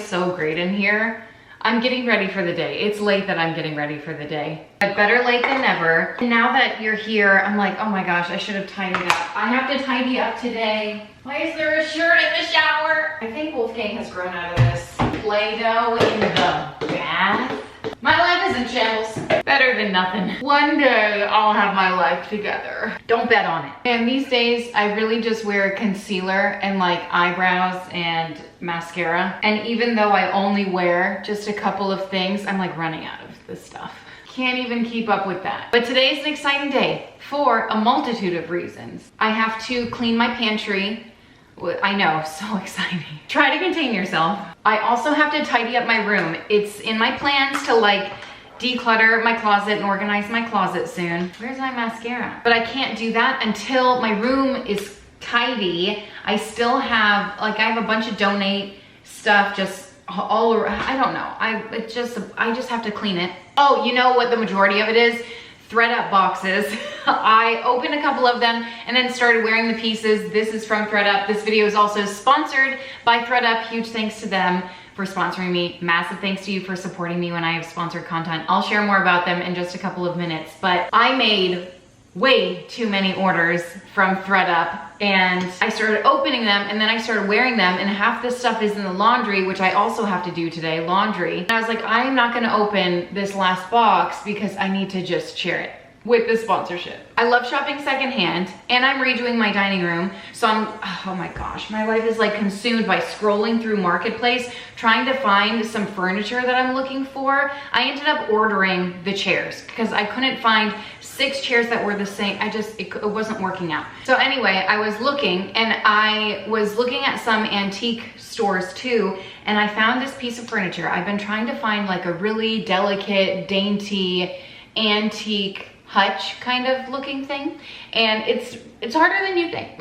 is so great in here. I'm getting ready for the day. It's late that I'm getting ready for the day. But better late than never. And now that you're here, I'm like, oh my gosh, I should have tidied up. I have to tidy up today. Why is there a shirt in the shower? I think Wolfgang has grown out of this. Play-Doh in the bath. My life is in shambles. Better than nothing. One day I'll have my life together. Don't bet on it. And these days I really just wear concealer and like eyebrows and mascara. And even though I only wear just a couple of things, I'm like running out of this stuff. Can't even keep up with that. But today is an exciting day for a multitude of reasons. I have to clean my pantry. I know, so exciting. Try to contain yourself. I also have to tidy up my room. It's in my plans to like declutter my closet and organize my closet soon. Where's my mascara? But I can't do that until my room is tidy. I still have, like, I have a bunch of donate stuff just all around. I don't know. I just have to clean it. Oh, you know what the majority of it is? ThredUp boxes. I opened a couple of them and then started wearing the pieces. This is from ThredUp. This video is also sponsored by ThredUp. Huge thanks to them for sponsoring me. Massive thanks to you for supporting me when I have sponsored content. I'll share more about them in just a couple of minutes, but I made way too many orders from ThredUp and I started opening them and then I started wearing them, and half this stuff is in the laundry, which I also have to do today, laundry. And I was like, I'm not gonna open this last box because I need to just share it with the sponsorship. I love shopping secondhand and I'm redoing my dining room. So oh my gosh, my life is like consumed by scrolling through Marketplace, trying to find some furniture that I'm looking for. I ended up ordering the chairs because I couldn't find 6 chairs that were the same. It wasn't working out. So anyway, I was looking and I was looking at some antique stores too, and I found this piece of furniture. I've been trying to find like a really delicate, dainty, antique hutch kind of looking thing, and it's harder than you think.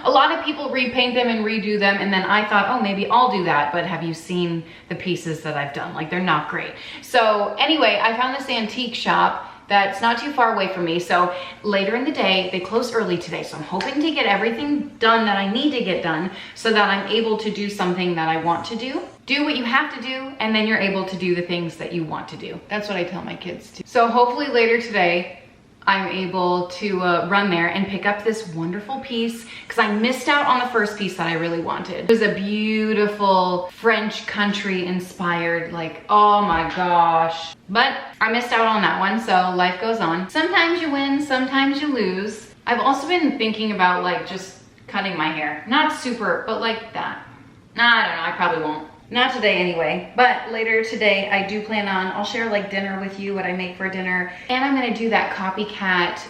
A lot of people repaint them and redo them, and then I thought, oh, maybe I'll do that, but have you seen the pieces that I've done? Like, they're not great. So anyway, I found this antique shop that's not too far away from me. So later in the day, they close early today. So I'm hoping to get everything done that I need to get done so that I'm able to do something that I want to do. Do what you have to do, and then you're able to do the things that you want to do. That's what I tell my kids too. So hopefully later today, I'm able to run there and pick up this wonderful piece because I missed out on the first piece that I really wanted. It was a beautiful French country inspired, like, oh my gosh. But I missed out on that one, so life goes on. Sometimes you win, sometimes you lose. I've also been thinking about like just cutting my hair. Not super, but like that. Nah, I don't know, I probably won't. Not today anyway, but later today I do plan on, I'll share like dinner with you, what I make for dinner. And I'm gonna do that copycat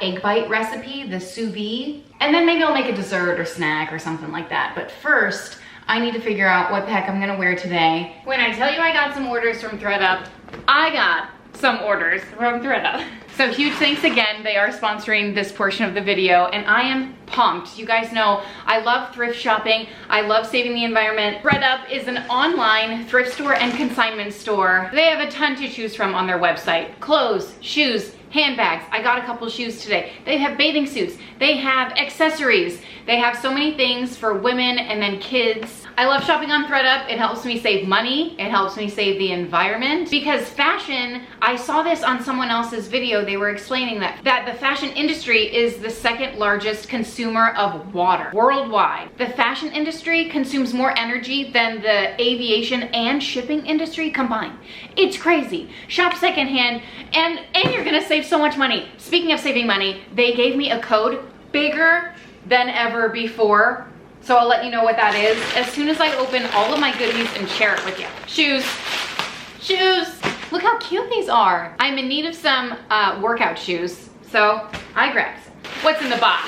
egg bite recipe, the sous vide. And then maybe I'll make a dessert or snack or something like that. But first, I need to figure out what the heck I'm gonna wear today. When I tell you I got some orders from ThredUp, I got some orders from ThredUp. So huge thanks again. They are sponsoring this portion of the video and I am pumped. You guys know I love thrift shopping. I love saving the environment. ThredUp is an online thrift store and consignment store. They have a ton to choose from on their website. Clothes, shoes, handbags. I got a couple shoes today. They have bathing suits. They have accessories. They have so many things for women and then kids. I love shopping on ThredUp. It helps me save money. It helps me save the environment because fashion, I saw this on someone else's video. They were explaining that the fashion industry is the second largest consumer of water worldwide. The fashion industry consumes more energy than the aviation and shipping industry combined. It's crazy. Shop secondhand and you're gonna save so much money. Speaking of saving money, they gave me a code bigger than ever before. So I'll let you know what that is as soon as I open all of my goodies and share it with you. Shoes, shoes. Look how cute these are. I'm in need of some workout shoes, so I grabbed some. What's in the box?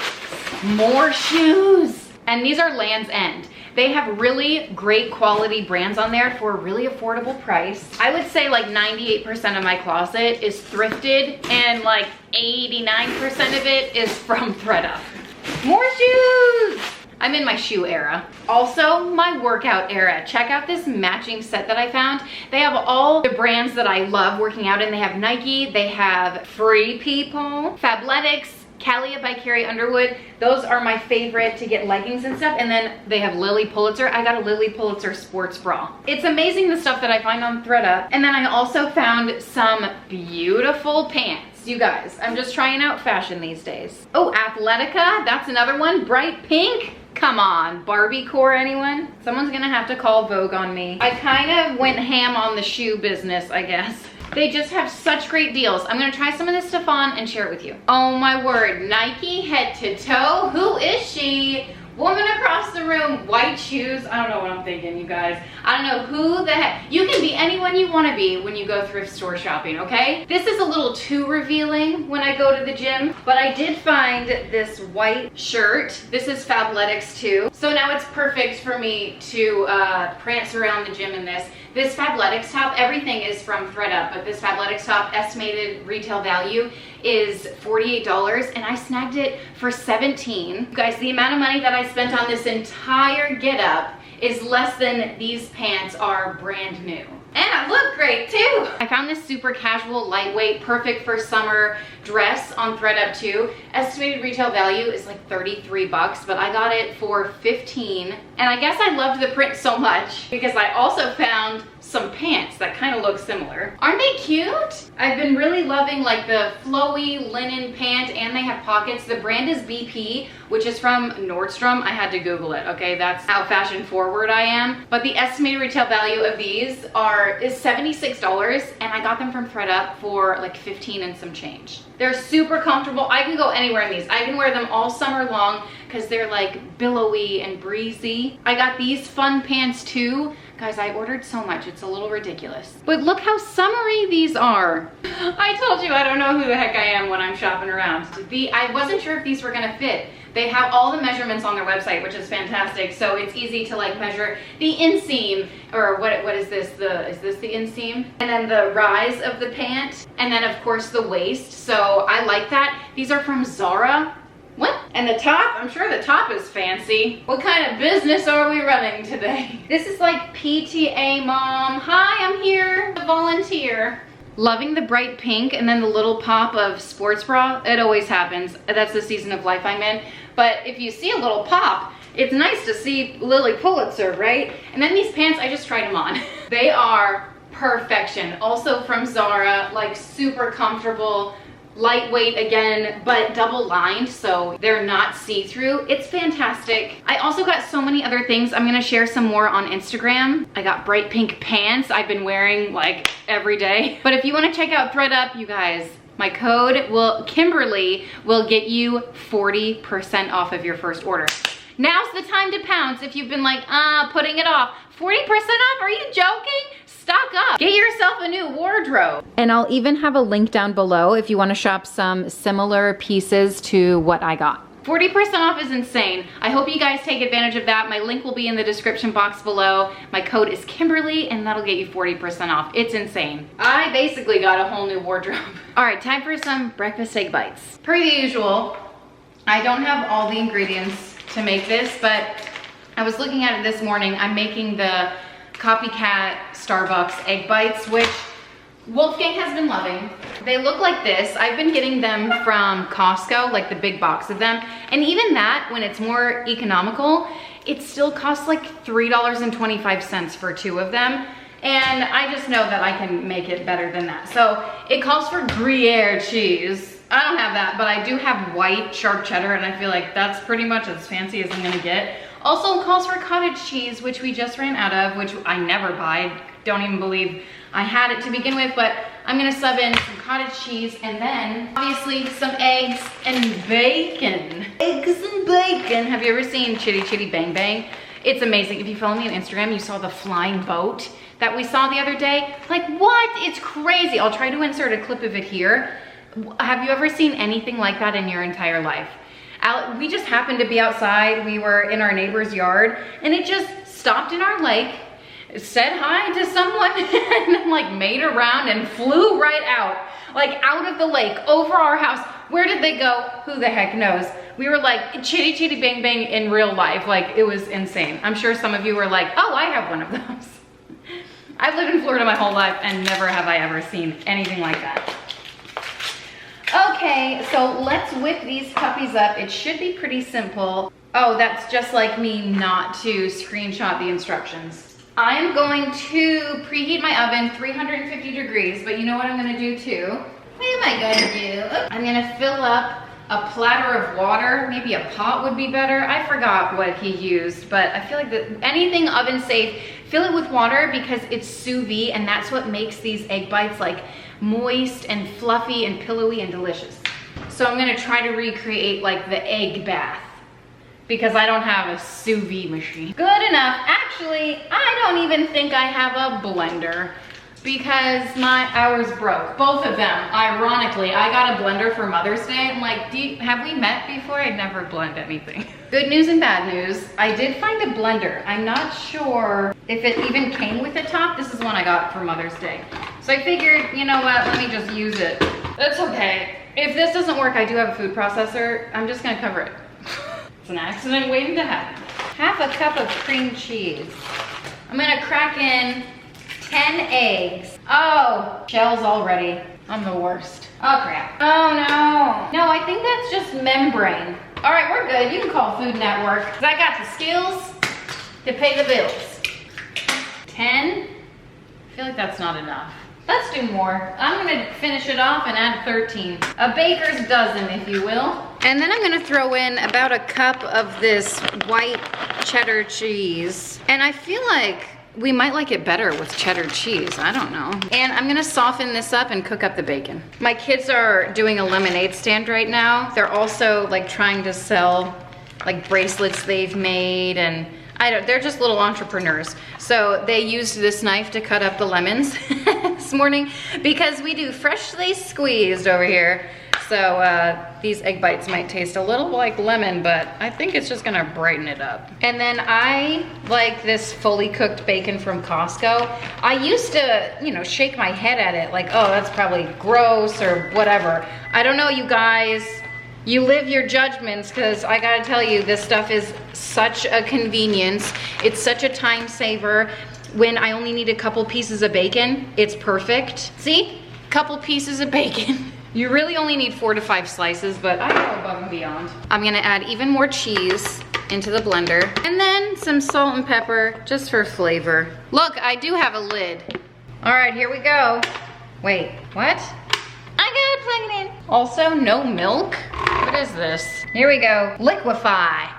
More shoes. And these are Land's End. They have really great quality brands on there for a really affordable price. I would say like 98% of my closet is thrifted and like 89% of it is from ThredUp. More shoes. I'm in my shoe era. Also my workout era. Check out this matching set that I found. They have all the brands that I love working out in. They have Nike, they have Free People, Fabletics, Calia by Carrie Underwood. Those are my favorite to get leggings and stuff. And then they have Lily Pulitzer. I got a Lily Pulitzer sports bra. It's amazing the stuff that I find on ThredUp. And then I also found some beautiful pants. You guys, I'm just trying out fashion these days. Oh, Athletica, that's another one. Bright pink. Come on, Barbie core, anyone? Someone's gonna have to call Vogue on me. I kind of went ham on the shoe business, I guess. They just have such great deals. I'm gonna try some of this stuff on and share it with you. Oh my word, Nike head to toe. Who is she? Woman across the room, white shoes. I don't know what I'm thinking, you guys. I don't know who the heck. You can be anyone you want to be when you go thrift store shopping, okay? This is a little too revealing when I go to the gym, but I did find this white shirt. This is Fabletics too. So now it's perfect for me to prance around the gym in this. This Fabletics top, everything is from ThredUp, but this Fabletics top estimated retail value is $48 and I snagged it for $17. You guys, the amount of money that I spent on this entire getup is less than these pants are brand new. And I look great too. I found this super casual, lightweight, perfect for summer dress on ThredUp too. Estimated retail value is like 33 bucks, but I got it for 15. And I guess I loved the print so much because I also found some pants that kind of look similar. Aren't they cute? I've been really loving like the flowy linen pant and they have pockets. The brand is BP, which is from Nordstrom. I had to Google it, okay? That's how fashion forward I am. But the estimated retail value of these is $76 and I got them from ThredUp for like 15 and some change. They're super comfortable. I can go anywhere in these. I can wear them all summer long because they're like billowy and breezy. I got these fun pants too. Guys, I ordered so much, it's a little ridiculous. But look how summery these are. I told you I don't know who the heck I am when I'm shopping around. I wasn't sure if these were gonna fit. They have all the measurements on their website, which is fantastic. So it's easy to like measure the inseam, or what is this? Is this the inseam? And then the rise of the pant, and then of course the waist. So I like that. These are from Zara. What? And the top, I'm sure the top is fancy. What kind of business are we running today? This is like PTA mom. Hi, I'm here to volunteer. Loving the bright pink and then the little pop of sports bra. It always happens. That's the season of life I'm in. But if you see a little pop, it's nice to see Lily Pulitzer, right? And then these pants, I just tried them on. They are perfection. Also from Zara, like super comfortable. Lightweight again, but double lined, so they're not see-through. It's fantastic. I also got so many other things. I'm gonna share some more on Instagram. I got bright pink pants I've been wearing like every day. But if you wanna check out ThredUp, you guys, my code Kimberly will get you 40% off of your first order. Now's the time to pounce if you've been like, putting it off. 40% off, are you joking? Stock up, get yourself a new wardrobe. And I'll even have a link down below if you wanna shop some similar pieces to what I got. 40% off is insane. I hope you guys take advantage of that. My link will be in the description box below. My code is Kimberly and that'll get you 40% off. It's insane. I basically got a whole new wardrobe. All right, time for some breakfast egg bites. Per the usual, I don't have all the ingredients to make this, but I was looking at it this morning. I'm making the copycat Starbucks egg bites, which Wolfgang has been loving. They look like this. I've been getting them from Costco, like the big box of them. And even that, when it's more economical, it still costs like $3.25 for 2 of them. And I just know that I can make it better than that. So it calls for Gruyere cheese. I don't have that, but I do have white sharp cheddar, and I feel like that's pretty much as fancy as I'm gonna get. Also calls for cottage cheese, which we just ran out of, which I never buy. Don't even believe I had it to begin with, but I'm gonna sub in some cottage cheese and then obviously some eggs and bacon. Eggs and bacon. Have you ever seen Chitty Chitty Bang Bang? It's amazing. If you follow me on Instagram, you saw the flying boat that we saw the other day. Like, what? It's crazy. I'll try to insert a clip of it here. Have you ever seen anything like that in your entire life? We just happened to be outside. We were in our neighbor's yard and it just stopped in our lake, said hi to someone and then like made a round and flew right out, like out of the lake over our house. Where did they go? Who the heck knows? We were like Chitty Chitty Bang Bang in real life. Like, it was insane. I'm sure some of you were like, oh, I have one of those. I've lived in Florida my whole life and never have I ever seen anything like that. Okay, so let's whip these puppies up. It should be pretty simple. Oh, that's just like me not to screenshot the instructions. I'm going to preheat my oven 350 degrees, but you know what I'm gonna do too? What am I gonna do? I'm gonna fill up a platter of water. Maybe a pot would be better. I forgot what he used, but I feel like anything oven safe, fill it with water because it's sous vide, and that's what makes these egg bites like moist and fluffy and pillowy and delicious. So I'm gonna try to recreate like the egg bath because I don't have a sous vide machine. Good enough. Actually, I don't even think I have a blender because ours broke, both of them. Ironically, I got a blender for Mother's Day. I'm like, have we met before? I'd never blend anything. Good news and bad news. I did find a blender. I'm not sure if it even came with a top. This is one I got for Mother's Day. So I figured, you know what, let me just use it. That's okay. If this doesn't work, I do have a food processor. I'm just gonna cover it. It's an accident waiting to happen. Half a cup of cream cheese. I'm gonna crack in 10 eggs. Oh, shells already. I'm the worst. Oh crap. Oh no. No, I think that's just membrane. All right, we're good. You can call Food Network. 'Cause I got the skills to pay the bills. 10? I feel like that's not enough. Let's do more. I'm gonna finish it off and add 13. A baker's dozen, if you will. And then I'm gonna throw in about a cup of this white cheddar cheese. And I feel like we might like it better with cheddar cheese, I don't know. And I'm gonna soften this up and cook up the bacon. My kids are doing a lemonade stand right now. They're also like trying to sell like bracelets they've made, and they're just little entrepreneurs. So they used this knife to cut up the lemons this morning because we do freshly squeezed over here. So these egg bites might taste a little like lemon, but I think it's just gonna brighten it up. And then I like this fully cooked bacon from Costco. I used to, you know, shake my head at it like, oh, that's probably gross or whatever. I don't know, you guys. You live your judgments, because I gotta tell you, this stuff is such a convenience. It's such a time saver. When I only need a couple pieces of bacon, it's perfect. See? Couple pieces of bacon. You really only need 4 to 5 slices, but I go above and beyond. I'm gonna add even more cheese into the blender, and then some salt and pepper just for flavor. Look, I do have a lid. All right, here we go. Wait, what? I gotta plug it in. Also, no milk? What is this? Here we go. Liquefy.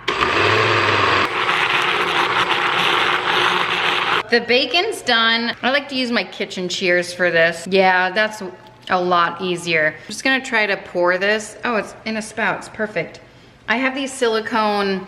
The bacon's done. I like to use my kitchen shears for this. Yeah, that's a lot easier. I'm just gonna try to pour this. Oh, it's in a spout, it's perfect. I have these silicone,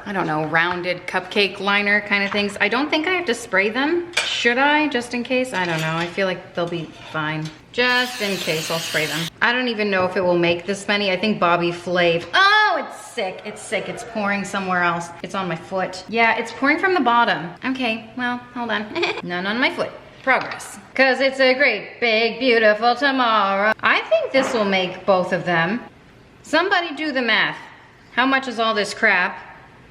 I don't know, rounded cupcake liner kind of things. I don't think I have to spray them. Should I, just in case? I don't know, I feel like they'll be fine. Just in case, I'll spray them. I don't even know if it will make this many. I think Bobby Flav. Oh, it's sick, it's sick. It's pouring somewhere else. It's on my foot. Yeah, it's pouring from the bottom. Okay, well, hold on. None on my foot. Progress. Cause it's a great, big, beautiful tomorrow. I think this will make both of them. Somebody do the math. How much is all this crap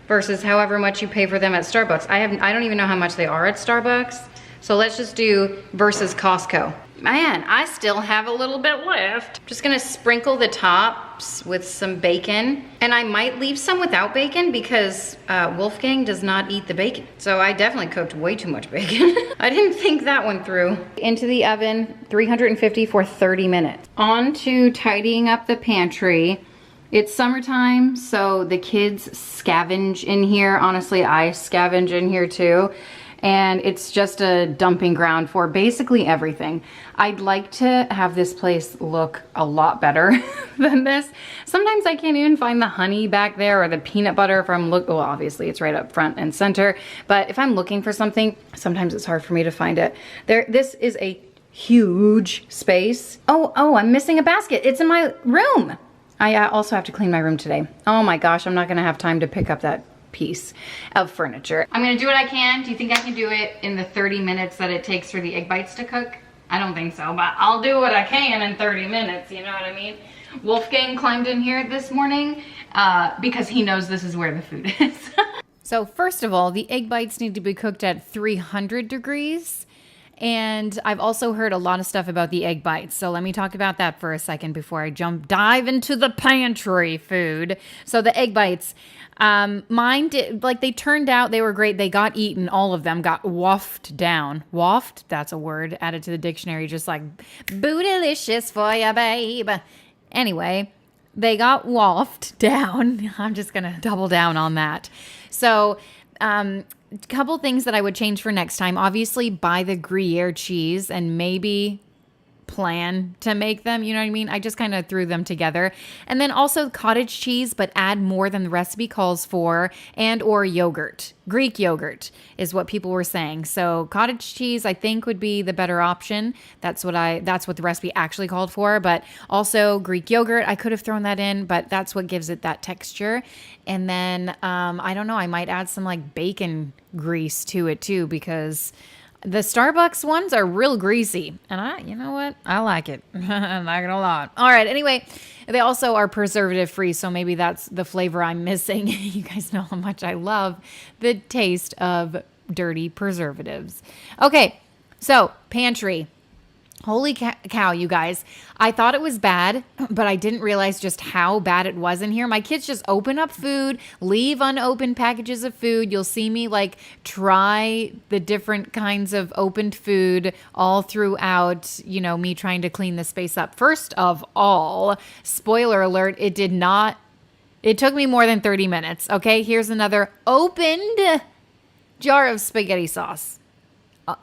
versus however much you pay for them at Starbucks? I don't even know how much they are at Starbucks. So let's just do versus Costco. Man, I still have a little bit left. Just gonna sprinkle the tops with some bacon. And I might leave some without bacon because Wolfgang does not eat the bacon. So I definitely cooked way too much bacon. I didn't think that one through. Into the oven, 350 for 30 minutes. On to tidying up the pantry. It's summertime, so the kids scavenge in here. Honestly, I scavenge in here too. And it's just a dumping ground for basically everything. I'd like to have this place look a lot better than this. Sometimes I can't even find the honey back there or the peanut butter if I'm well, obviously it's right up front and center. But if I'm looking for something, sometimes it's hard for me to find it. This is a huge space. Oh, I'm missing a basket. It's in my room. I also have to clean my room today. Oh my gosh, I'm not gonna have time to pick up that piece of furniture. I'm gonna do what I can. Do you think I can do it in the 30 minutes that it takes for the egg bites to cook? I don't think so, but I'll do what I can in 30 minutes, you know what I mean? Wolfgang climbed in here this morning because he knows this is where the food is. So first of all, the egg bites need to be cooked at 300 degrees. And I've also heard a lot of stuff about the egg bites. So let me talk about that for a second before I dive into the pantry food. So the egg bites, mine did, like, they turned out, they were great. They got eaten. All of them got waffed down. Waffed, that's a word added to the dictionary, just like bootylicious for ya, babe. Anyway, they got waffed down. I'm just going to double down on that. So, couple things that I would change for next time. Obviously, buy the Gruyere cheese and maybe plan to make them. You know what I mean? I just kind of threw them together. And then also cottage cheese, but add more than the recipe calls for, and or yogurt. Greek yogurt is what people were saying. So cottage cheese, I think, would be the better option. That's what the recipe actually called for. But also Greek yogurt, I could have thrown that in, but that's what gives it that texture. And then I don't know, I might add some like bacon grease to it too, because the Starbucks ones are real greasy. And you know what? I like it. I like it a lot. All right. Anyway, they also are preservative free. So maybe that's the flavor I'm missing. You guys know how much I love the taste of dirty preservatives. Okay. So pantry. Holy cow, you guys. I thought it was bad, but I didn't realize just how bad it was in here. My kids just open up food, leave unopened packages of food. You'll see me like try the different kinds of opened food all throughout, me trying to clean the space up. First of all, spoiler alert, it took me more than 30 minutes. Okay, here's another opened jar of spaghetti sauce.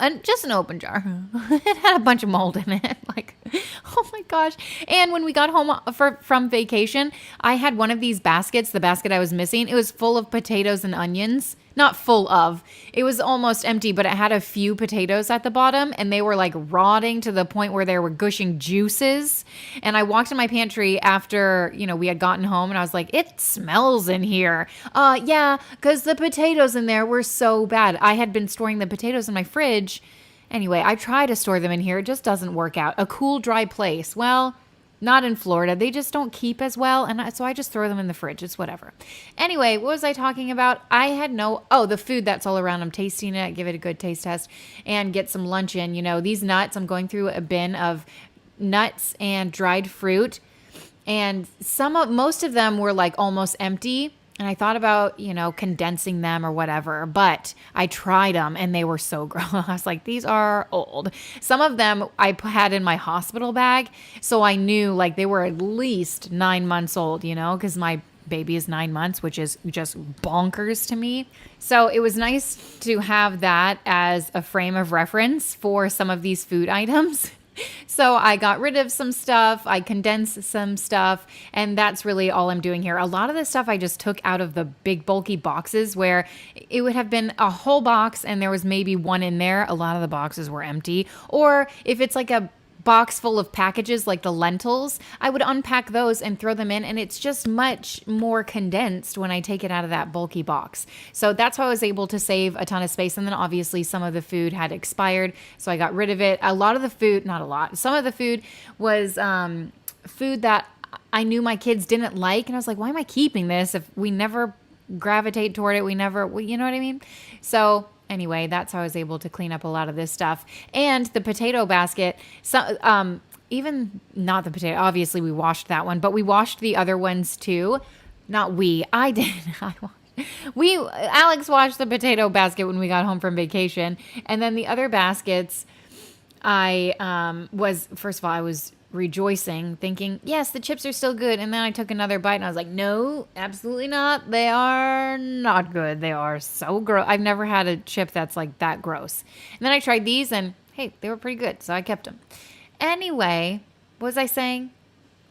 And just an open jar. It had a bunch of mold in it. Like, oh my gosh. And when we got home from vacation, I had one of these baskets, the basket I was missing. It was full of potatoes and onions. Not full of. It was almost empty, but it had a few potatoes at the bottom, and they were like rotting to the point where they were gushing juices. And I walked in my pantry after, we had gotten home, and I was like, it smells in here. Yeah, because the potatoes in there were so bad. I had been storing the potatoes in my fridge. Anyway, I try to store them in here. It just doesn't work out. A cool, dry place. Well, not in Florida. They just don't keep as well. And so I just throw them in the fridge. It's whatever. Anyway, what was I talking about? I had the food that's all around. I'm tasting it. Give it a good taste test and get some lunch in. These nuts, I'm going through a bin of nuts and dried fruit. And most of them were like almost empty. And I thought about, condensing them or whatever, but I tried them and they were so gross. I was like, these are old. Some of them I had in my hospital bag. So I knew like they were at least 9 months old, because my baby is 9 months, which is just bonkers to me. So it was nice to have that as a frame of reference for some of these food items. So I got rid of some stuff, I condensed some stuff, and that's really all I'm doing here. A lot of the stuff I just took out of the big bulky boxes where it would have been a whole box and there was maybe one in there. A lot of the boxes were empty. Or if it's like a box full of packages like the lentils, I would unpack those and throw them in, and it's just much more condensed when I take it out of that bulky box. So that's how I was able to save a ton of space. And then obviously some of the food had expired, so I got rid of it. Some of the food was food that I knew my kids didn't like, and I was like, why am I keeping this if we never gravitate toward it? You know what I mean? So anyway, that's how I was able to clean up a lot of this stuff. And the potato basket, even not the potato, obviously we washed that one, but we washed the other ones too. I did. Alex washed the potato basket when we got home from vacation. And then the other baskets, I was rejoicing, thinking, yes, the chips are still good. And then I took another bite and I was like, no, absolutely not. They are not good. They are so gross. I've never had a chip that's like that gross. And then I tried these and hey, they were pretty good. So I kept them. Anyway, what was I saying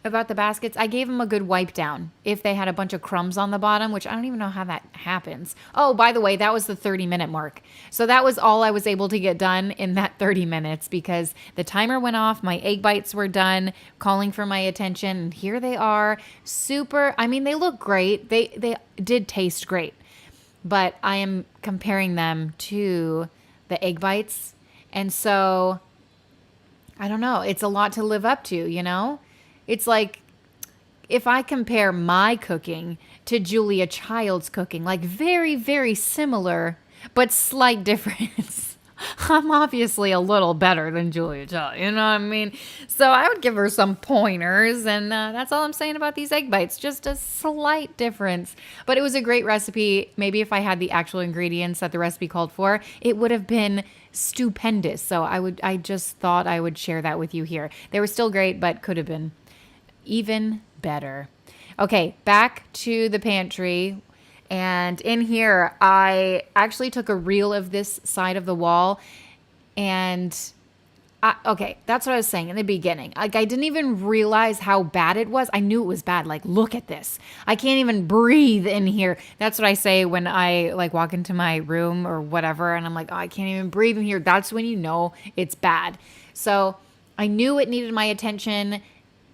about the baskets? I gave them a good wipe down if they had a bunch of crumbs on the bottom, which I don't even know how that happens. Oh, by the way, that was the 30-minute mark. So that was all I was able to get done in that 30 minutes because the timer went off. My egg bites were done, calling for my attention. And here they are. They look great. They did taste great. But I am comparing them to the egg bites. And so, I don't know. It's a lot to live up to, It's like if I compare my cooking to Julia Child's cooking, like very, very similar, but slight difference. I'm obviously a little better than Julia Child, you know what I mean? So I would give her some pointers, and that's all I'm saying about these egg bites. Just a slight difference. But it was a great recipe. Maybe if I had the actual ingredients that the recipe called for, it would have been stupendous. So I just thought I would share that with you here. They were still great, but could have been even better. Okay, back to the pantry. And in here, I actually took a reel of this side of the wall. And okay, that's what I was saying in the beginning. Like, I didn't even realize how bad it was. I knew it was bad. Like, look at this. I can't even breathe in here. That's what I say when I like walk into my room or whatever. And I'm like, oh, I can't even breathe in here. That's when you know it's bad. So I knew it needed my attention,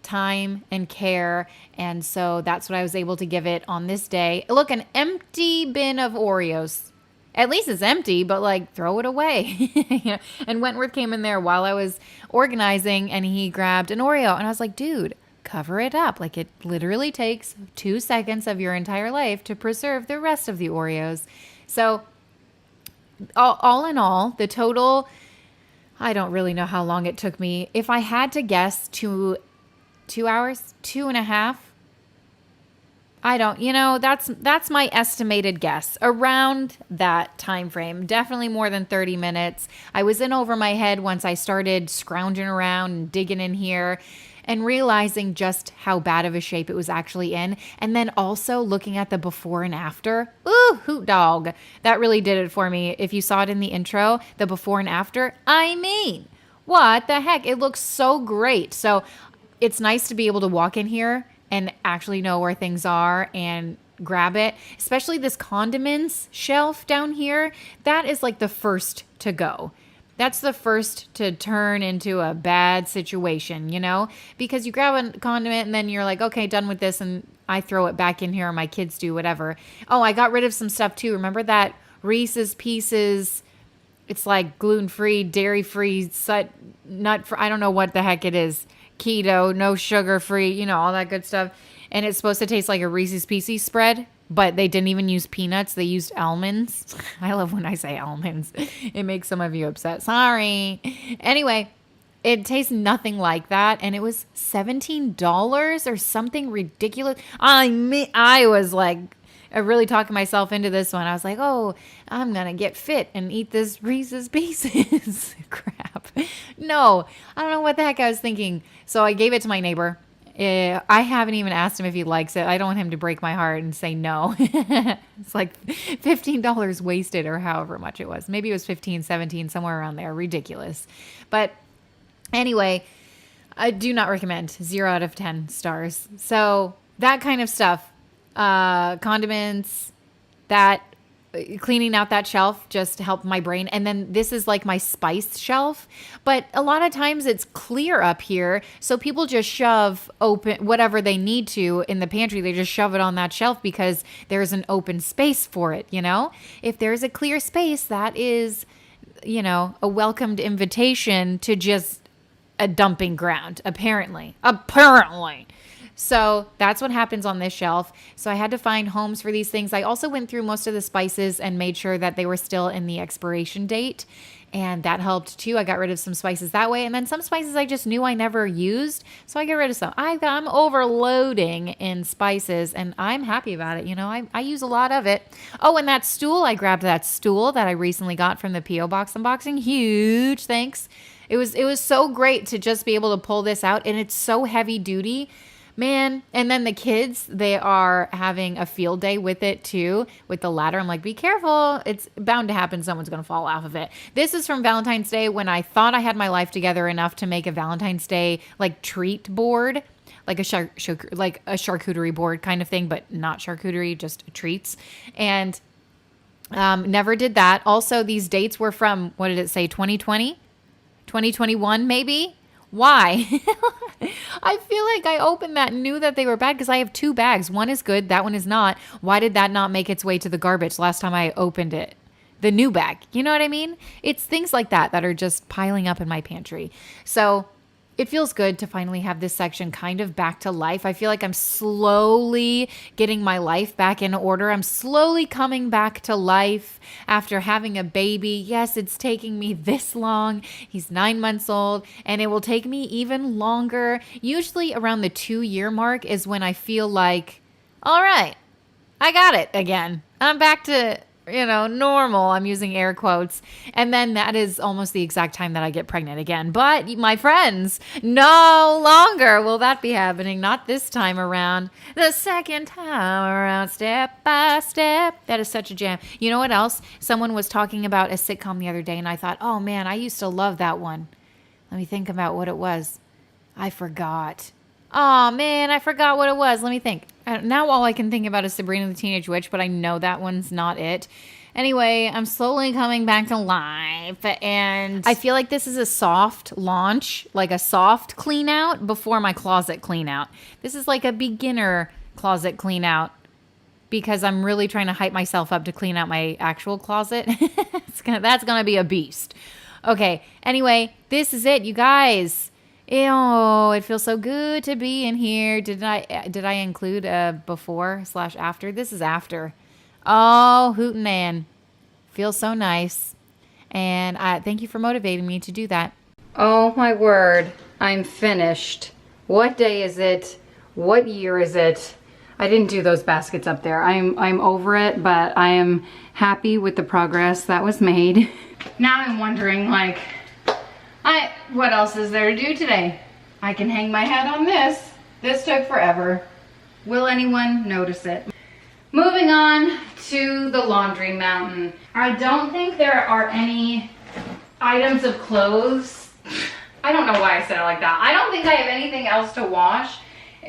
time, and care. And so that's what I was able to give it on this day. Look, an empty bin of Oreos. At least it's empty, but like, throw it away. And Wentworth came in there while I was organizing, and he grabbed an Oreo. And I was like, dude, cover it up. Like, it literally takes 2 seconds of your entire life to preserve the rest of the Oreos. So all in all, the total, I don't really know how long it took me. If I had to guess, 2 hours, 2.5. I don't, that's my estimated guess, around that time frame. Definitely more than 30 minutes. I was in over my head once I started scrounging around and digging in here and realizing just how bad of a shape it was actually in. And then also looking at the before and after. Ooh, hoot dog. That really did it for me. If you saw it in the intro, the before and after, I mean, what the heck? It looks so great. So it's nice to be able to walk in here and actually know where things are and grab it. Especially this condiments shelf down here. That is like the first to go. That's the first to turn into a bad situation, because you grab a condiment and then you're like, okay, done with this. And I throw it back in here, or my kids do, whatever. Oh, I got rid of some stuff too. Remember that Reese's Pieces? It's like gluten-free, dairy-free, nut-free. I don't know what the heck it is. Keto, no sugar free, all that good stuff. And it's supposed to taste like a Reese's Pieces spread, but they didn't even use peanuts. They used almonds. I love when I say almonds. It makes some of you upset. Sorry. Anyway, it tastes nothing like that. And it was $17 or something ridiculous. I was like, really talking myself into this one. I was like, oh, I'm going to get fit and eat this Reese's Pieces. Crap. No, I don't know what the heck I was thinking. So I gave it to my neighbor. I haven't even asked him if he likes it. I don't want him to break my heart and say no. It's like $15 wasted, or however much it was. Maybe it was 15, 17, somewhere around there. Ridiculous. But anyway, I do not recommend. 0 out of 10 stars. So that kind of stuff. Condiments, that cleaning out that shelf just helped my brain. And then this is like my spice shelf, but a lot of times it's clear up here. So people just shove open whatever they need to in the pantry. They just shove it on that shelf because there's an open space for it. If there's a clear space, that is, a welcomed invitation to just a dumping ground, apparently. So that's what happens on this shelf. So I had to find homes for these things. I also went through most of the spices and made sure that they were still in the expiration date. And that helped too. I got rid of some spices that way. And then some spices I just knew I never used. So I got rid of some. I'm overloading in spices, and I'm happy about it. I use a lot of it. Oh, and that stool, I grabbed that stool that I recently got from the P.O. Box unboxing. Huge thanks. It was so great to just be able to pull this out. And it's so heavy duty. Man, and then the kids, they are having a field day with it too, with the ladder. I'm like, be careful. It's bound to happen. Someone's going to fall off of it. This is from Valentine's Day, when I thought I had my life together enough to make a Valentine's Day like treat board, like a charcuterie board kind of thing, but not charcuterie, just treats. And never did that. Also, these dates were from, what did it say, 2020? 2021 maybe? Why? I feel like I opened that and knew that they were bad because I have 2 bags. One is good. That one is not. Why did that not make its way to the garbage last time I opened it? The new bag. You know what I mean? It's things like that that are just piling up in my pantry. So It feels good to finally have this section kind of back to life. I feel like I'm slowly getting my life back in order. I'm slowly coming back to life after having a baby. Yes, it's taking me this long. He's 9 months old, and it will take me even longer. Usually around the 2-year mark is when I feel like, all right, I got it again. I'm back to normal. I'm using air quotes. And then that is almost the exact time that I get pregnant again. But my friends, no longer will that be happening. Not this time around. The second time around, step by step. That is such a jam. You know what else? Someone was talking about a sitcom the other day, and I thought, oh man, I used to love that one. Let me think about what it was. I forgot. Oh man, I forgot what it was. Let me think. Now all I can think about is Sabrina the Teenage Witch, but I know that one's not it. Anyway, I'm slowly coming back to life, and I feel like this is a soft launch, like a soft clean out before my closet clean out. This is like a beginner closet clean out because I'm really trying to hype myself up to clean out my actual closet. That's gonna be a beast. Okay, anyway, this is it, you guys. Ew, it feels so good to be in here. Did I include a before/after? This is after. Oh, hootin' man. Feels so nice. And thank you for motivating me to do that. Oh my word. I'm finished. What day is it? What year is it? I didn't do those baskets up there. I'm over it, but I am happy with the progress that was made. Now I'm wondering, like, what else is there to do today? I can hang my head on this. This took forever. Will anyone notice it? Moving on to the laundry mountain. I don't think there are any items of clothes. I don't know why I said it like that. I don't think I have anything else to wash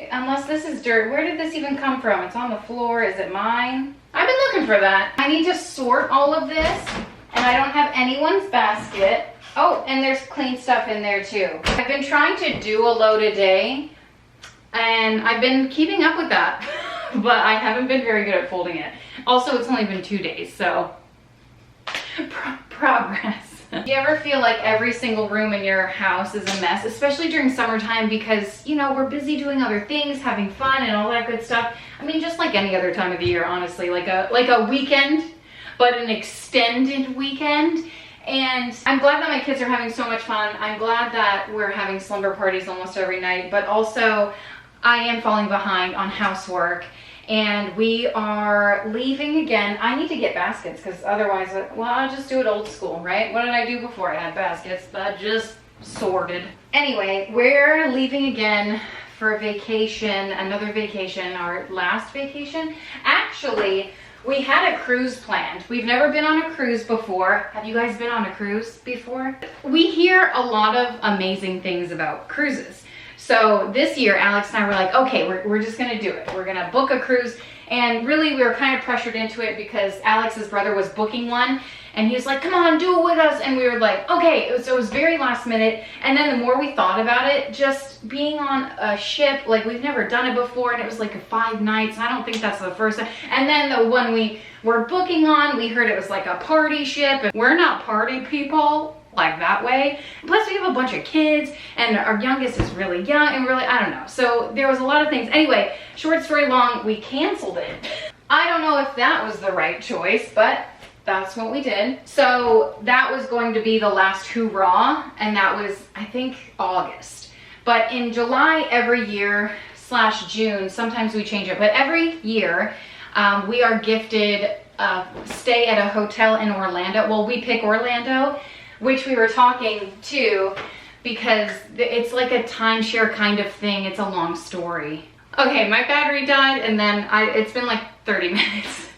unless this is dirt. Where did this even come from? It's on the floor. Is it mine? I've been looking for that. I need to sort all of this, and I don't have anyone's basket. Oh, and there's clean stuff in there too. I've been trying to do a load a day, and I've been keeping up with that, but I haven't been very good at folding it. Also, it's only been 2 days, so progress. Do you ever feel like every single room in your house is a mess, especially during summertime because, we're busy doing other things, having fun and all that good stuff? I mean, just like any other time of the year, honestly, like a weekend, but an extended weekend. And I'm glad that my kids are having so much fun. I'm glad that we're having slumber parties almost every night, but also I am falling behind on housework, and we are leaving again. I need to get baskets because otherwise, I'll just do it old school, right? What did I do before I had baskets? I just sorted. Anyway, we're leaving again for a vacation, another vacation, our last vacation. Actually, we had a cruise planned. We've never been on a cruise before. Have you guys been on a cruise before? We hear a lot of amazing things about cruises. So this year, Alex and I were like, okay, we're just gonna do it. We're gonna book a cruise. And really, we were kind of pressured into it because Alex's brother was booking one. And he was like, come on, do it with us. And we were like, okay. So it was very last minute. And then the more we thought about it, just being on a ship, like we've never done it before. And it was like 5 nights. And I don't think that's the first time. And then the one we were booking on, we heard it was like a party ship. And we're not party people like that way. Plus we have a bunch of kids and our youngest is really young and really, I don't know. So there was a lot of things. Anyway, short story long, we canceled it. I don't know if that was the right choice, but that's what we did. So that was going to be the last hurrah, and that was, I think, August. But in July every year / June, sometimes we change it, but every year we are gifted a stay at a hotel in Orlando. Well, we pick Orlando, which we were talking to because it's like a timeshare kind of thing. It's a long story. Okay, my battery died, and then it's been like 30 minutes.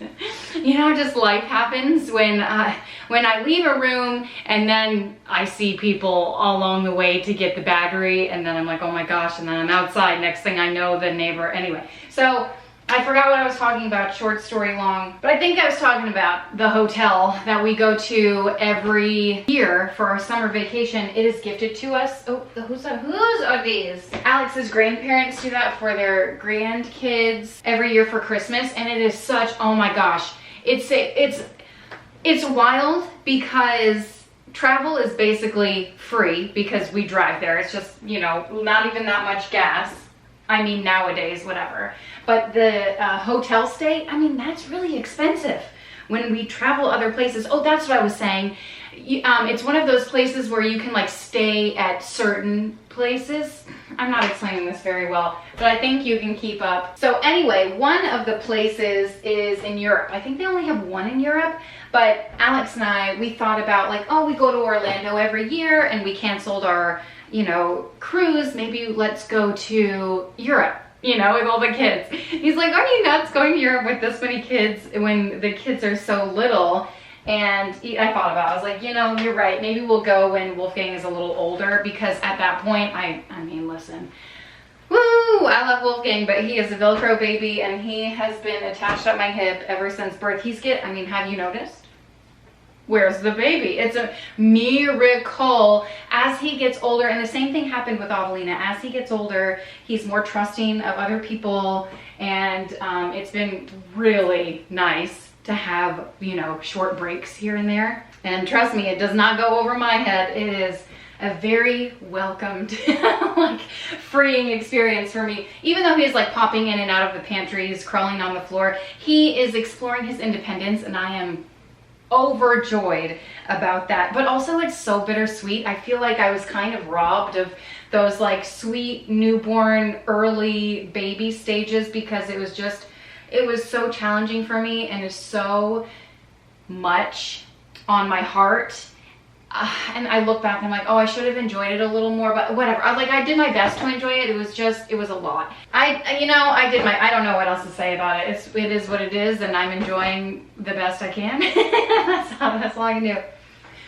Just life happens when I leave a room and then I see people along the way to get the battery, and then I'm like, oh my gosh, and then I'm outside. Next thing I know, the neighbor. Anyway, so I forgot what I was talking about, short story long, but I think I was talking about the hotel that we go to every year for our summer vacation. It is gifted to us. Oh, whose are these? Alex's grandparents do that for their grandkids every year for Christmas, and it is such, oh my gosh, it's wild because travel is basically free because we drive there. It's just, you know, not even that much gas. I mean, nowadays, whatever. But the hotel stay, I mean, that's really expensive when we travel other places. Oh, that's what I was saying. It's one of those places where you can like stay at certain places. I'm not explaining this very well, but I think you can keep up. So anyway, one of the places is in Europe. I think they only have one in Europe, but Alex and I, we thought about like, oh, we go to Orlando every year and we canceled our, you know, cruise. Maybe let's go to Europe, you know, with all the kids. He's like, are you nuts going to Europe with this many kids when the kids are so little? And I thought about it. I was like, you know, you're right. Maybe we'll go when Wolfgang is a little older, because at that point, I mean, listen, woo, I love Wolfgang, but he is a Velcro baby and he has been attached at my hip ever since birth. I mean, have you noticed? Where's the baby? It's a miracle. As he gets older, and the same thing happened with Avelina. As he gets older, he's more trusting of other people, and it's been really nice to have, you know, short breaks here and there. And trust me, it does not go over my head. It is a very welcomed, like, freeing experience for me. Even though he's like popping in and out of the pantries, crawling on the floor, he is exploring his independence, and I am overjoyed about that. But also it's so bittersweet. I feel like I was kind of robbed of those like sweet newborn early baby stages, because it was so challenging for me, and it's so much on my heart. And I look back and I'm like, oh, I should have enjoyed it a little more, but whatever. I did my best to enjoy it. It was a lot. I don't know what else to say about it. It is what it is, and I'm enjoying the best I can. That's all I can do.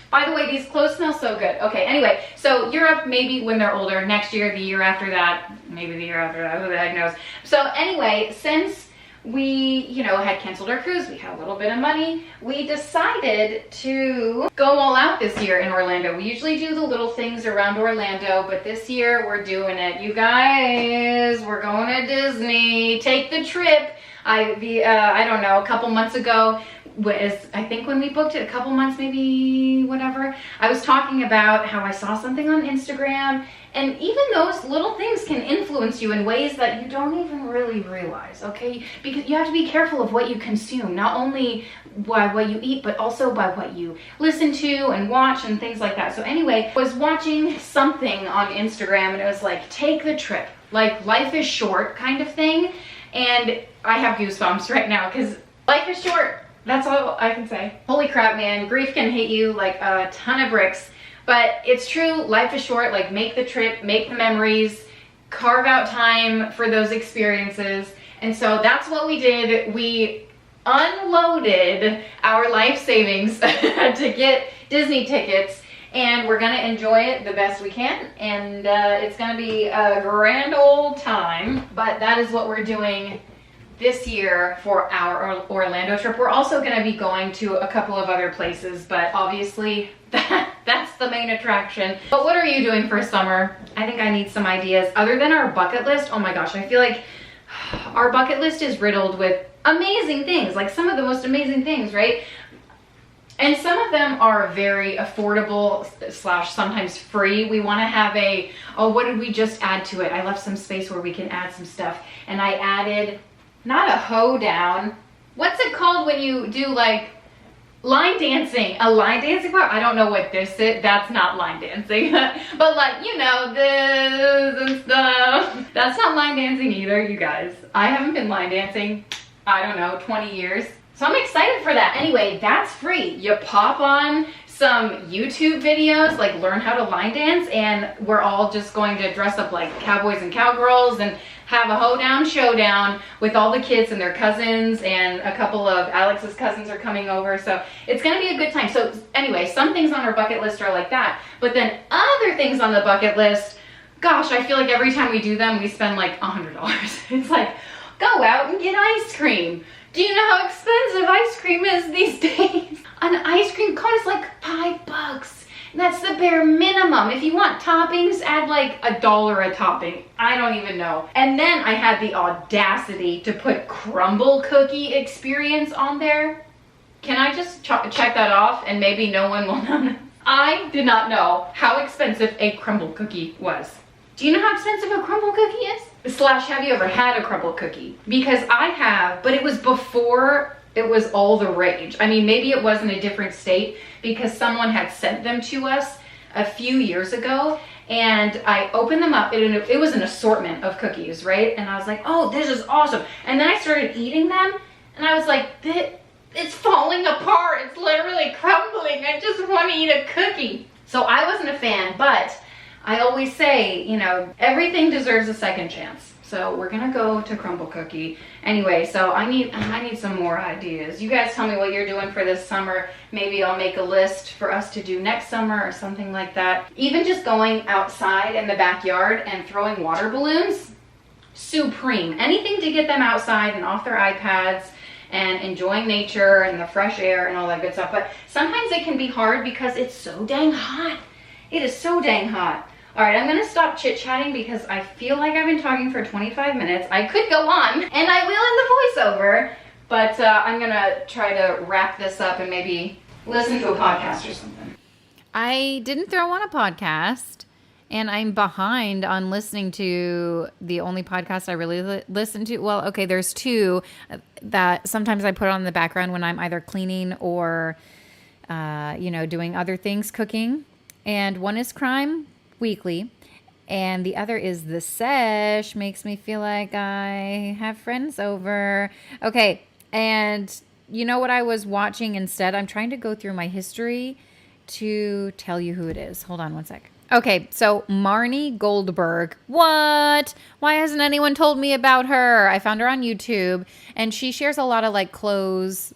By the way, these clothes smell so good. Okay, anyway, so Europe, maybe when they're older, next year, the year after that, maybe the year after that, who the heck knows. So anyway, since we, you know, had canceled our cruise, we had a little bit of money, we decided to go all out this year in Orlando. We usually do the little things around Orlando, but this year we're doing it. You guys, we're going to Disney. Take the trip. I don't know, a couple months ago, I think when we booked it, a couple months, maybe, whatever, I was talking about how I saw something on Instagram, and even those little things can influence you in ways that you don't even really realize, okay? Because you have to be careful of what you consume, not only by what you eat, but also by what you listen to and watch and things like that. So anyway, I was watching something on Instagram, and it was like, take the trip, like life is short kind of thing. And I have goosebumps right now, because life is short. That's all I can say. Holy crap, man. Grief can hit you like a ton of bricks. But it's true. Life is short. Like, make the trip, make the memories, carve out time for those experiences. And so that's what we did. We unloaded our life savings to get Disney tickets. And we're going to enjoy it the best we can. And it's going to be a grand old time. But that is what we're doing this year for our Orlando trip. We're also going to be going to a couple of other places, but obviously that's the main attraction. But what are you doing for summer? I think I need some ideas other than our bucket list. Oh my gosh, I feel like our bucket list is riddled with amazing things, like some of the most amazing things, right? And some of them are very affordable / sometimes free. We want to have what did we just add to it? I left some space where we can add some stuff. And I added, not a hoedown. What's it called when you do like line dancing? A line dancing part? I don't know what this is. That's not line dancing. But like, you know, this and stuff. That's not line dancing either, you guys. I haven't been line dancing, I don't know, 20 years. So I'm excited for that. Anyway, that's free. You pop on some YouTube videos, like learn how to line dance, and we're all just going to dress up like cowboys and cowgirls and have a hoedown showdown with all the kids and their cousins, and a couple of Alex's cousins are coming over. So it's gonna be a good time. So anyway, some things on our bucket list are like that. But then other things on the bucket list, gosh, I feel like every time we do them, we spend like $100. It's like, go out and get ice cream. Do you know how expensive ice cream is these days? An ice cream cone is like $5. And that's the bare minimum. If you want toppings, add like $1 a topping. I don't even know. And then I had the audacity to put crumble cookie experience on there. Can I just check that off and maybe no one will notice? I did not know how expensive a crumble cookie was. Do you know how expensive a crumble cookie is? Slash, have you ever had a crumble cookie? Because I have, but it was before it was all the rage. I mean, maybe it was in a different state because someone had sent them to us a few years ago, and I opened them up. It was an assortment of cookies, right? And I was like, oh, this is awesome. And then I started eating them, and I was like, it's falling apart. It's literally crumbling. I just want to eat a cookie. So I wasn't a fan, but I always say, you know, everything deserves a second chance. So we're gonna go to crumble cookie. Anyway, so I need some more ideas. You guys tell me what you're doing for this summer. Maybe I'll make a list for us to do next summer or something like that. Even just going outside in the backyard and throwing water balloons, supreme. Anything to get them outside and off their iPads and enjoying nature and the fresh air and all that good stuff. But sometimes it can be hard because it's so dang hot. It is so dang hot. All right, I'm gonna stop chit-chatting because I feel like I've been talking for 25 minutes. I could go on, and I will in the voiceover, but I'm gonna try to wrap this up and maybe listen to a podcast or something. I didn't throw on a podcast, and I'm behind on listening to the only podcast I really listen to. Well, okay, there's two that sometimes I put on in the background when I'm either cleaning or, doing other things, cooking. And one is Crime Weekly, and the other is The Sesh. Makes me feel like I have friends over. Okay, and you know what I was watching instead? I'm trying to go through my history to tell you who it is. Hold on one sec. Okay, so Marnie Goldberg. What? Why hasn't anyone told me about her? I found her on YouTube, and she shares a lot of like clothes,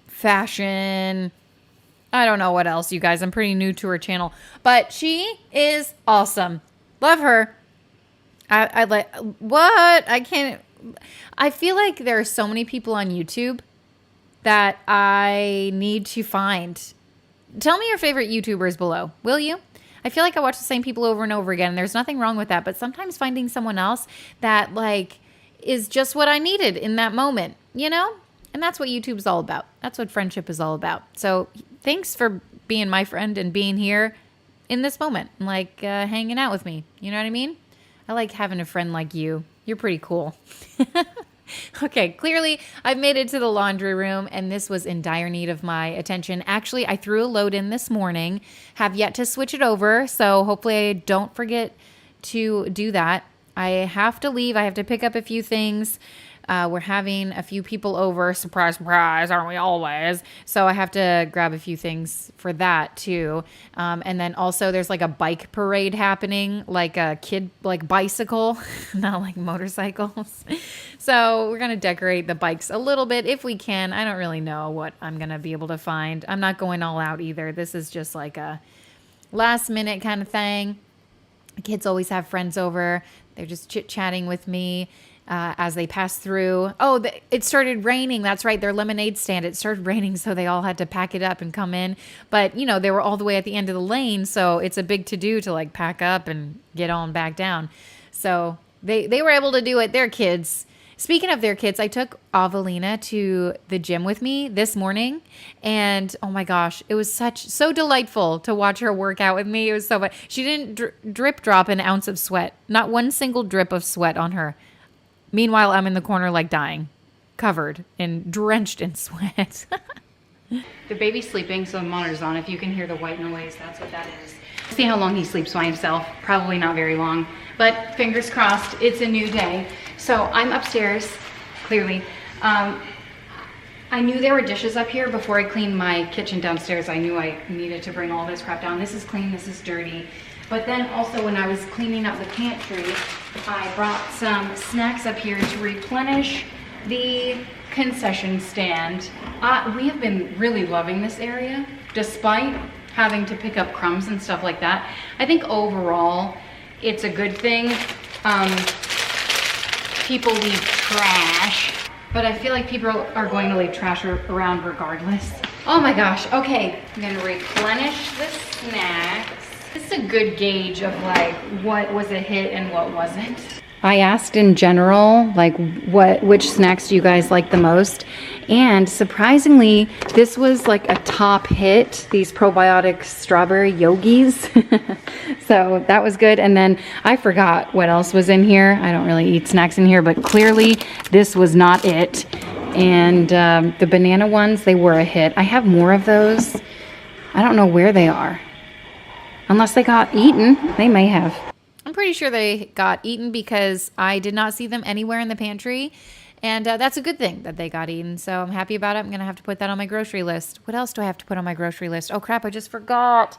fashion, I don't know what else, you guys. I'm pretty new to her channel, but she is awesome. Love her. I like, what? I feel like there are so many people on YouTube that I need to find. Tell me your favorite YouTubers below, will you? I feel like I watch the same people over and over again, and there's nothing wrong with that, but sometimes finding someone else that like is just what I needed in that moment, you know? And that's what YouTube's all about. That's what friendship is all about. So thanks for being my friend and being here in this moment, and like hanging out with me. You know what I mean? I like having a friend like you. You're pretty cool. Okay, clearly I've made it to the laundry room, and this was in dire need of my attention. Actually, I threw a load in this morning, have yet to switch it over, so hopefully I don't forget to do that. I have to leave. I have to pick up a few things. We're having a few people over. Surprise, surprise, aren't we always? So I have to grab a few things for that too. And then also there's like a bike parade happening, like a kid, like bicycle, not like motorcycles. So we're going to decorate the bikes a little bit if we can. I don't really know what I'm going to be able to find. I'm not going all out either. This is just like a last minute kind of thing. Kids always have friends over. They're just chit-chatting with me. As they pass through. Oh, it started raining. That's right. Their lemonade stand. It started raining, so they all had to pack it up and come in. But, you know, they were all the way at the end of the lane, so it's a big to-do to, like, pack up and get on back down. So they were able to do it. They're kids. Speaking of their kids, I took Avelina to the gym with me this morning, and oh my gosh, it was so delightful to watch her work out with me. It was so fun. She didn't drip drop an ounce of sweat. Not one single drip of sweat on her. Meanwhile, I'm in the corner like dying, covered and drenched in sweat. The baby's sleeping, so the monitor's on. If you can hear the white noise, that's what that is. See how long he sleeps by himself. Probably not very long, but fingers crossed, it's a new day. So I'm upstairs, clearly. I knew there were dishes up here before I cleaned my kitchen downstairs. I knew I needed to bring all this crap down. This is clean, this is dirty. But then also when I was cleaning up the pantry, I brought some snacks up here to replenish the concession stand. We have been really loving this area, despite having to pick up crumbs and stuff like that. I think overall, it's a good thing. People leave trash, but I feel like people are going to leave trash around regardless. Oh my gosh, okay. I'm gonna replenish the snacks. This is a good gauge of like what was a hit and what wasn't. I asked in general, like which snacks do you guys like the most? And surprisingly, this was like a top hit, these probiotic strawberry yogis. So that was good. And then I forgot what else was in here. I don't really eat snacks in here, but clearly this was not it. And the banana ones, they were a hit. I have more of those. I don't know where they are. Unless they got eaten. They may have. I'm pretty sure they got eaten because I did not see them anywhere in the pantry. And that's a good thing that they got eaten. So I'm happy about it. I'm going to have to put that on my grocery list. What else do I have to put on my grocery list? Oh, crap. I just forgot.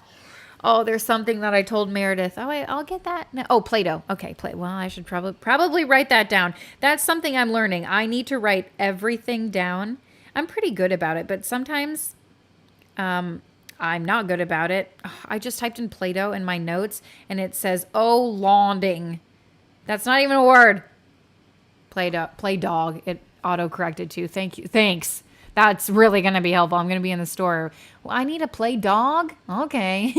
Oh, there's something that I told Meredith. Oh, wait, I'll get that. No. Oh, Play-Doh. Okay, well, I should probably write that down. That's something I'm learning. I need to write everything down. I'm pretty good about it, but sometimes I'm not good about it. I just typed in Play-Doh in my notes, and it says, oh, launding. That's not even a word. Play dog. It auto-corrected too. Thank you. Thanks. That's really going to be helpful. I'm going to be in the store. Well, I need a play dog? Okay.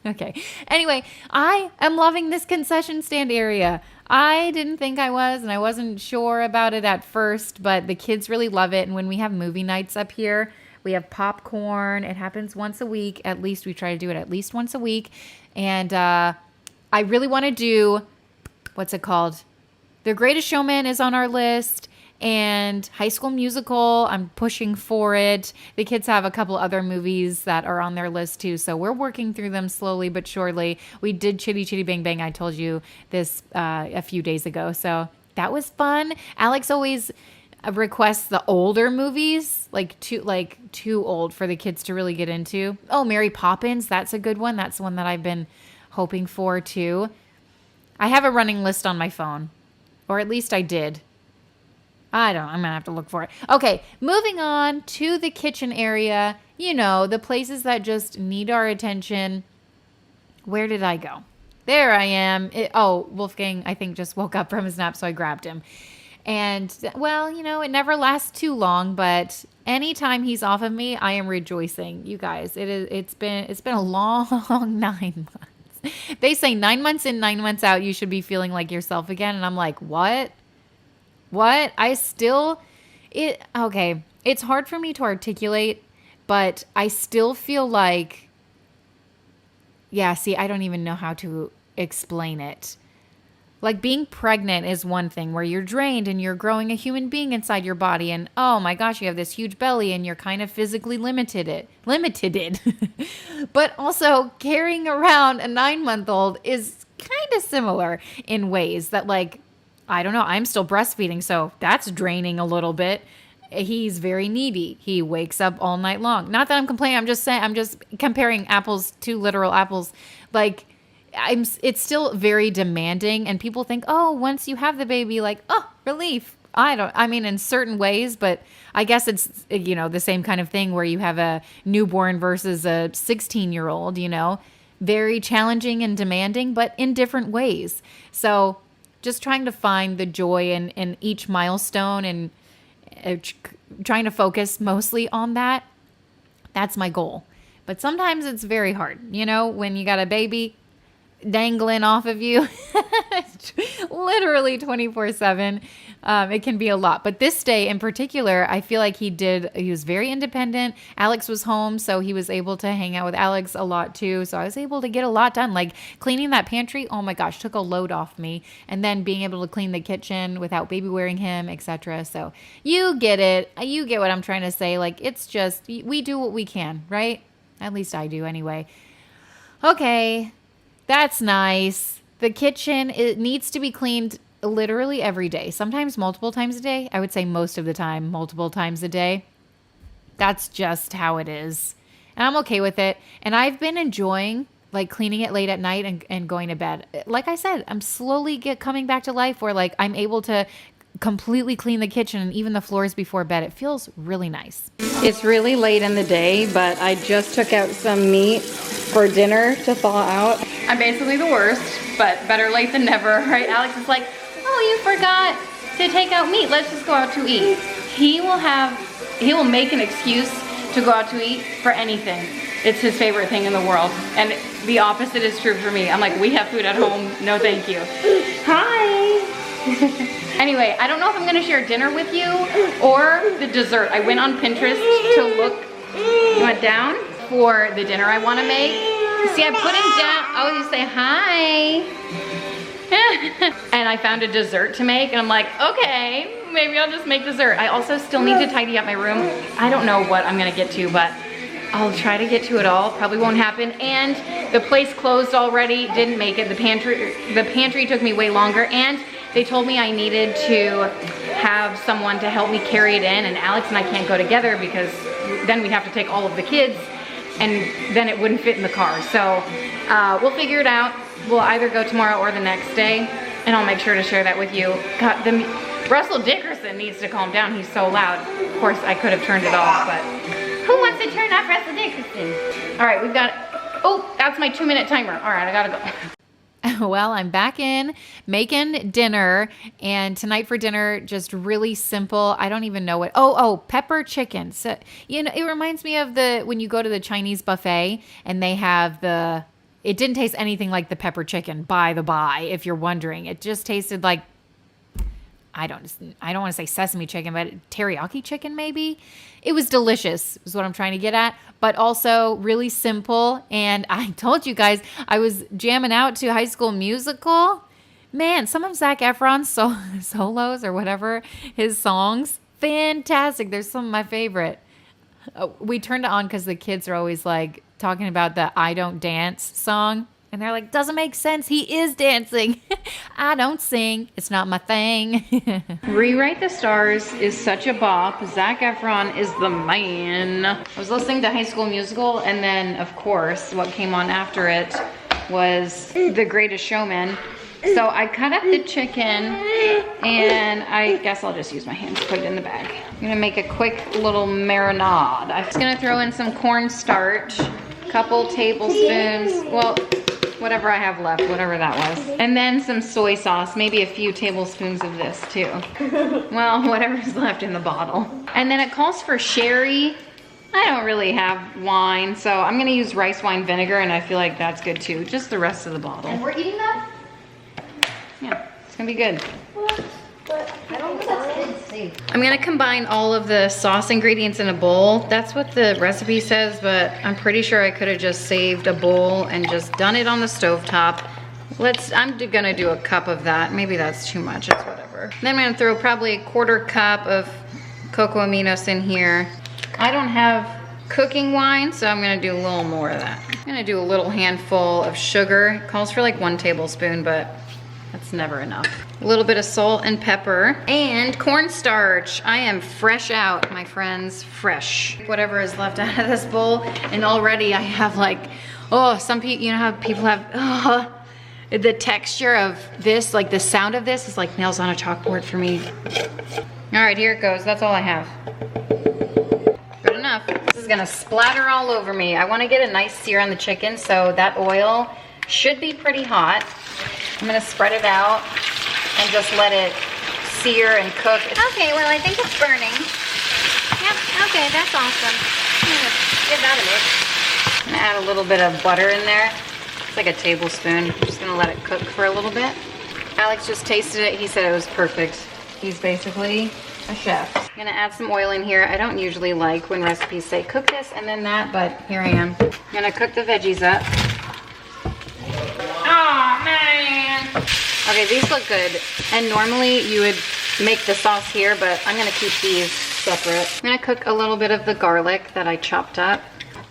Okay. Anyway, I am loving this concession stand area. I didn't think I was, and I wasn't sure about it at first, but the kids really love it. And when we have movie nights up here, we have popcorn. It happens once a week. At least we try to do it at least once a week. And I really want to do, what's it called? The Greatest Showman is on our list. And High School Musical, I'm pushing for it. The kids have a couple other movies that are on their list too, so we're working through them slowly but surely. We did Chitty Chitty Bang Bang, I told you this a few days ago, so that was fun. Alex always requests the older movies, like too old for the kids to really get into. Oh, Mary Poppins, that's a good one. That's the one that I've been hoping for too. I have a running list on my phone, or at least I did. I'm going to have to look for it. Okay, moving on to the kitchen area. You know, the places that just need our attention. Where did I go? There I am. Wolfgang, I think, just woke up from his nap, so I grabbed him. And, well, you know, it never lasts too long, but anytime he's off of me, I am rejoicing. You guys, it's been a long 9 months. They say 9 months in, 9 months out, you should be feeling like yourself again. And I'm like, what? Okay, it's hard for me to articulate, but I still feel like, I don't even know how to explain it. Like being pregnant is one thing where you're drained and you're growing a human being inside your body and oh my gosh, you have this huge belly and you're kind of physically limited. But also carrying around a 9-month-old is kind of similar in ways that like, I don't know. I'm still breastfeeding, so that's draining a little bit. He's very needy. He wakes up all night long. Not that I'm complaining. I'm just saying, I'm just comparing apples to literal apples. Like, it's still very demanding. And people think, oh, once you have the baby, like, oh, relief. I mean, in certain ways, but I guess it's, you know, the same kind of thing where you have a newborn versus a 16-year-old, you know, very challenging and demanding, but in different ways. So, just trying to find the joy in each milestone and trying to focus mostly on that. That's my goal. But sometimes it's very hard, you know, when you got a baby dangling off of you, literally 24/7. It can be a lot. But this day in particular, I feel like he was very independent. Alex was home, so he was able to hang out with Alex a lot too. So I was able to get a lot done. Like cleaning that pantry, oh my gosh, took a load off me. And then being able to clean the kitchen without baby wearing him, etc. So you get it. You get what I'm trying to say. Like it's just, we do what we can, right? At least I do anyway. Okay, that's nice. The kitchen, it needs to be cleaned literally every day, sometimes multiple times a day. I would say most of the time, multiple times a day. That's just how it is. And I'm okay with it. And I've been enjoying like cleaning it late at night and going to bed. Like I said, I'm slowly coming back to life where like I'm able to completely clean the kitchen and even the floors before bed. It feels really nice. It's really late in the day, but I just took out some meat for dinner to thaw out. I'm basically the worst, but better late than never, right? Alex is like, oh, you forgot to take out meat. Let's just go out to eat. He will make an excuse to go out to eat for anything. It's his favorite thing in the world. And the opposite is true for me. I'm like, we have food at home. No, thank you. Hi. Anyway, I don't know if I'm gonna share dinner with you or the dessert. I went on Pinterest to look, you went down for the dinner I wanna make. See, I put it down, oh, you say hi. And I found a dessert to make and I'm like, okay, maybe I'll just make dessert. I also still need to tidy up my room. I don't know what I'm gonna get to, but I'll try to get to it all. Probably won't happen. And the place closed already, didn't make it. The pantry took me way longer, and they told me I needed to have someone to help me carry it in, and Alex and I can't go together because then we'd have to take all of the kids and then it wouldn't fit in the car. So we'll figure it out. We'll either go tomorrow or the next day, and I'll make sure to share that with you. God, Russell Dickerson needs to calm down. He's so loud. Of course, I could have turned it off, but who wants to turn off Russell Dickerson? All right, we've got, oh, that's my 2-minute timer. All right, I gotta go. Well, I'm back in making dinner, and tonight for dinner, just really simple. I don't even know what, oh, pepper chicken. So, you know, it reminds me of when you go to the Chinese buffet and they have it didn't taste anything like the pepper chicken, by the by, if you're wondering. It just tasted like, I don't want to say sesame chicken, but teriyaki chicken maybe. It was delicious is what I'm trying to get at, but also really simple. And I told you guys, I was jamming out to High School Musical. Man, some of Zac Efron's solos or whatever, his songs, fantastic. There's some of my favorite. We turned it on because the kids are always like talking about the I Don't Dance song. And they're like, doesn't make sense. He is dancing. I don't sing. It's not my thing. Rewrite the Stars is such a bop. Zac Efron is the man. I was listening to High School Musical, and then, of course, what came on after it was The Greatest Showman. So I cut up the chicken, and I guess I'll just use my hands to put it in the bag. I'm gonna make a quick little marinade. I'm just gonna throw in some cornstarch, couple tablespoons, well, whatever I have left, whatever that was. And then some soy sauce, maybe a few tablespoons of this too. Well, whatever's left in the bottle. And then it calls for sherry. I don't really have wine, so I'm gonna use rice wine vinegar, and I feel like that's good too. Just the rest of the bottle. And we're eating that? Yeah, it's gonna be good. But I don't think that's kid safe. I'm gonna combine all of the sauce ingredients in a bowl. That's what the recipe says, but I'm pretty sure I could have just saved a bowl and just done it on the stovetop. I'm gonna do a cup of that. Maybe that's too much, it's whatever. Then I'm gonna throw probably a 1/4 cup of cocoa aminos in here. I don't have cooking wine, so I'm gonna do a little more of that. I'm gonna do a little handful of sugar. It calls for like 1 tablespoon, but that's never enough. A little bit of salt and pepper and cornstarch. I am fresh out, my friends, fresh. Whatever is left out of this bowl, and already I have like, oh, some people, you know how people have, the texture of this, like the sound of this is like nails on a chalkboard for me. All right, here it goes. That's all I have. Good enough. This is gonna splatter all over me. I wanna get a nice sear on the chicken, so that oil should be pretty hot. I'm gonna spread it out and just let it sear and cook. Okay, well, I think it's burning. Yep, okay, that's awesome. Give that a mix. I'm gonna add a little bit of butter in there. It's like a tablespoon. I'm just gonna let it cook for a little bit. Alex just tasted it. He said it was perfect. He's basically a chef. I'm gonna add some oil in here. I don't usually like when recipes say cook this and then that, but here I am. I'm gonna cook the veggies up. Oh man. Okay, these look good. And normally you would make the sauce here, but I'm gonna keep these separate. I'm gonna cook a little bit of the garlic that I chopped up,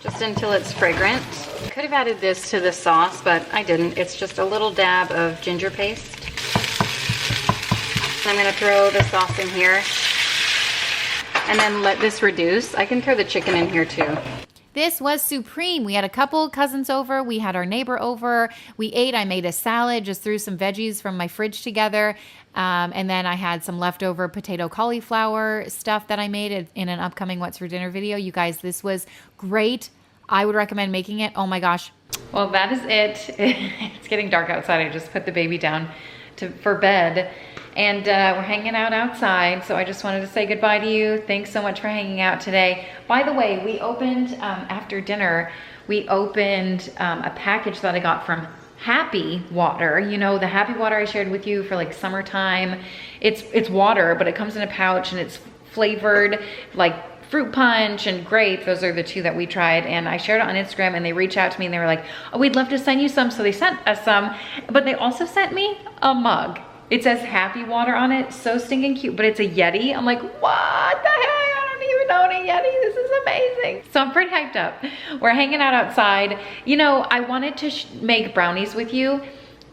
just until it's fragrant. I could have added this to the sauce, but I didn't. It's just a little dab of ginger paste. I'm gonna throw the sauce in here and then let this reduce. I can throw the chicken in here too. This was supreme. We had a couple cousins over. We had our neighbor over. We ate. I made a salad, just threw some veggies from my fridge together. And then I had some leftover potato cauliflower stuff that I made in an upcoming What's for Dinner video. You guys, this was great. I would recommend making it. Oh my gosh. Well, that is it. It's getting dark outside. I just put the baby down for bed. And we're hanging out outside, so I just wanted to say goodbye to you. Thanks so much for hanging out today. By the way, we opened, after dinner, we opened a package that I got from Happy water, you know, the Happy water I shared with you for like summertime. It's water, but it comes in a pouch and it's flavored like fruit punch and grape. Those are the two that we tried, and I shared it on Instagram, and they reached out to me and they were like, oh, we'd love to send you some. So they sent us some, but they also sent me a mug. It says Happy water on it. So stinking cute, but it's a Yeti. I'm like, what the heck? I don't even own a Yeti. This is amazing. So I'm pretty hyped up. We're hanging out outside. You know, I wanted to make brownies with you.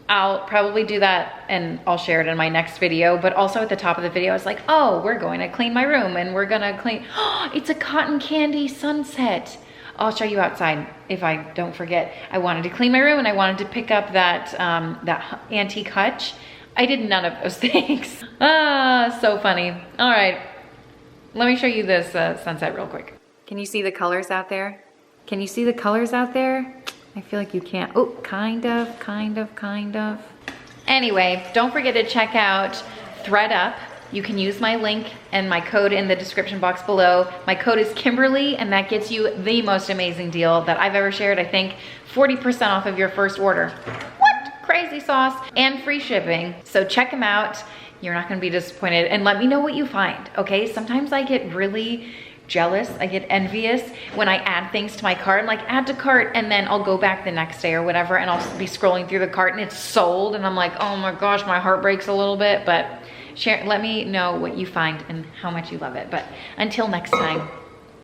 I'll probably do that and I'll share it in my next video, but also at the top of the video, I was like, oh, we're going to clean my room and we're gonna clean, oh, it's a cotton candy sunset. I'll show you outside if I don't forget. I wanted to clean my room and I wanted to pick up that, that antique hutch. I did none of those things. Ah, so funny. All right, let me show you this sunset real quick. Can you see the colors out there? Can you see the colors out there? I feel like you can't. Oh, kind of. Anyway, don't forget to check out ThreadUp. You can use my link and my code in the description box below. My code is Kimberly, and that gets you the most amazing deal that I've ever shared. I think 40% off of your first order. What? Crazy sauce and free shipping. So check them out. You're not gonna be disappointed, and let me know what you find, okay? Sometimes I get really jealous, I get envious when I add things to my cart. I'm like, add to cart, and then I'll go back the next day or whatever, and I'll be scrolling through the cart and it's sold, and I'm like, oh my gosh, my heart breaks a little bit. But let me know what you find and how much you love it. But until next time.